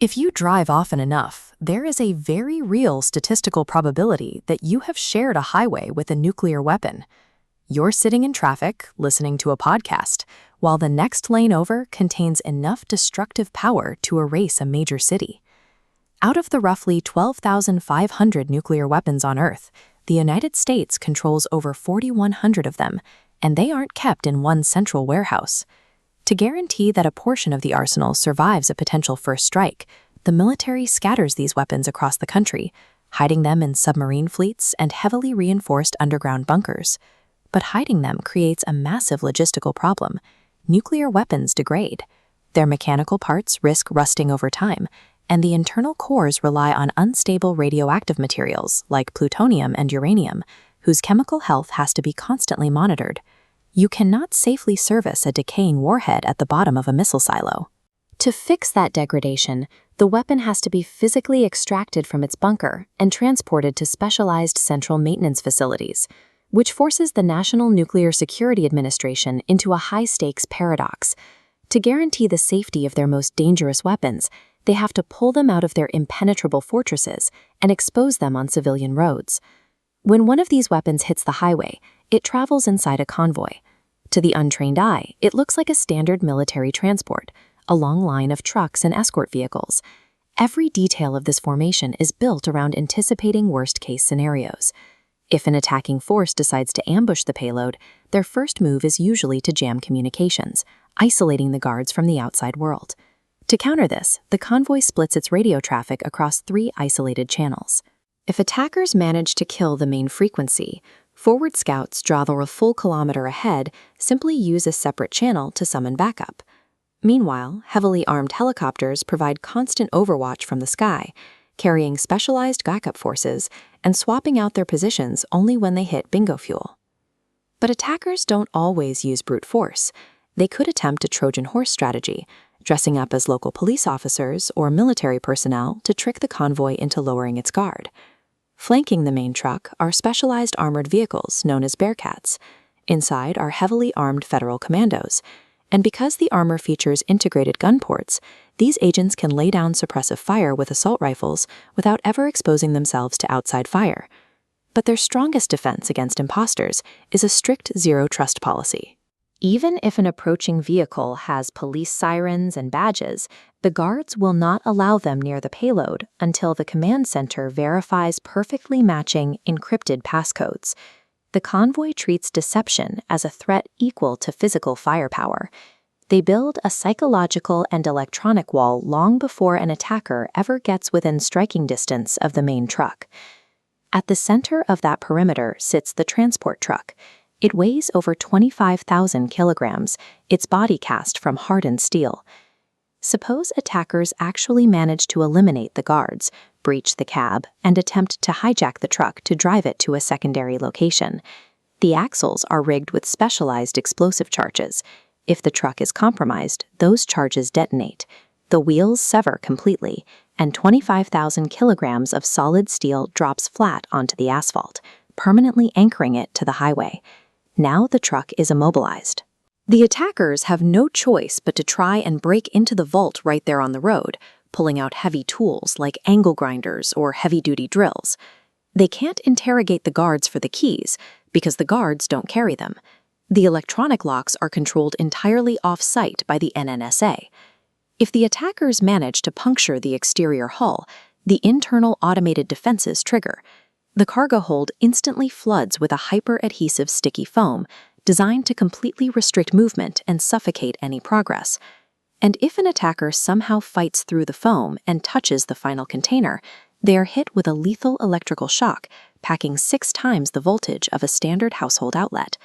If you drive often enough, there is a very real statistical probability that you have shared a highway with a nuclear weapon. You're sitting in traffic, listening to a podcast, while the next lane over contains enough destructive power to erase a major city. Out of the roughly 12,500 nuclear weapons on Earth, the United States controls over 4,100 of them, and they aren't kept in one central warehouse. To guarantee that a portion of the arsenal survives a potential first strike, the military scatters these weapons across the country, hiding them in submarine fleets and heavily reinforced underground bunkers. But hiding them creates a massive logistical problem. Nuclear weapons degrade. Their mechanical parts risk rusting over time, and the internal cores rely on unstable radioactive materials like plutonium and uranium, whose chemical health has to be constantly monitored. You cannot safely service a decaying warhead at the bottom of a missile silo. To fix that degradation, the weapon has to be physically extracted from its bunker and transported to specialized central maintenance facilities, which forces the National Nuclear Security Administration into a high-stakes paradox. To guarantee the safety of their most dangerous weapons, they have to pull them out of their impenetrable fortresses and expose them on civilian roads. When one of these weapons hits the highway, it travels inside a convoy. To the untrained eye, it looks like a standard military transport, a long line of trucks and escort vehicles. Every detail of this formation is built around anticipating worst-case scenarios. If an attacking force decides to ambush the payload, their first move is usually to jam communications, isolating the guards from the outside world. To counter this, the convoy splits its radio traffic across 3 isolated channels. If attackers manage to kill the main frequency, forward scouts travel a full kilometer ahead simply use a separate channel to summon backup. Meanwhile, heavily armed helicopters provide constant overwatch from the sky, carrying specialized backup forces and swapping out their positions only when they hit bingo fuel. But attackers don't always use brute force. They could attempt a Trojan horse strategy, dressing up as local police officers or military personnel to trick the convoy into lowering its guard. Flanking the main truck are specialized armored vehicles known as Bearcats. Inside are heavily armed federal commandos, and because the armor features integrated gun ports, these agents can lay down suppressive fire with assault rifles without ever exposing themselves to outside fire. But their strongest defense against imposters is a strict zero-trust policy. Even if an approaching vehicle has police sirens and badges, the guards will not allow them near the payload until the command center verifies perfectly matching encrypted passcodes. The convoy treats deception as a threat equal to physical firepower. They build a psychological and electronic wall long before an attacker ever gets within striking distance of the main truck. At the center of that perimeter sits the transport truck. It weighs over 25,000 kilograms, its body cast from hardened steel. Suppose attackers actually manage to eliminate the guards, breach the cab, and attempt to hijack the truck to drive it to a secondary location. The axles are rigged with specialized explosive charges. If the truck is compromised, those charges detonate. The wheels sever completely, and 25,000 kilograms of solid steel drops flat onto the asphalt, permanently anchoring it to the highway. Now the truck is immobilized. The attackers have no choice but to try and break into the vault right there on the road, pulling out heavy tools like angle grinders or heavy-duty drills. They can't interrogate the guards for the keys because the guards don't carry them. The electronic locks are controlled entirely off-site by the NNSA. If the attackers manage to puncture the exterior hull, the internal automated defenses trigger. The cargo hold instantly floods with a hyper-adhesive sticky foam designed to completely restrict movement and suffocate any progress. And if an attacker somehow fights through the foam and touches the final container, they are hit with a lethal electrical shock, packing 6 times the voltage of a standard household outlet.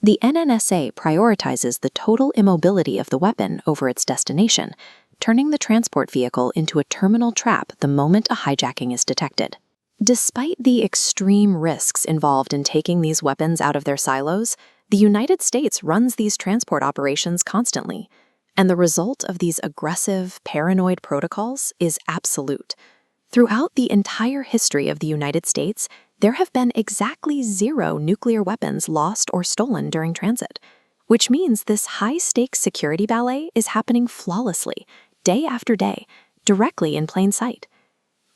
The NNSA prioritizes the total immobility of the weapon over its destination, turning the transport vehicle into a terminal trap the moment a hijacking is detected. Despite the extreme risks involved in taking these weapons out of their silos, the United States runs these transport operations constantly, and the result of these aggressive, paranoid protocols is absolute. Throughout the entire history of the United States, there have been exactly 0 nuclear weapons lost or stolen during transit, which means this high-stakes security ballet is happening flawlessly, day after day, directly in plain sight.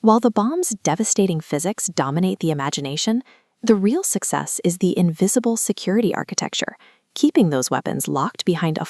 While the bomb's devastating physics dominate the imagination, the real success is the invisible security architecture, keeping those weapons locked behind a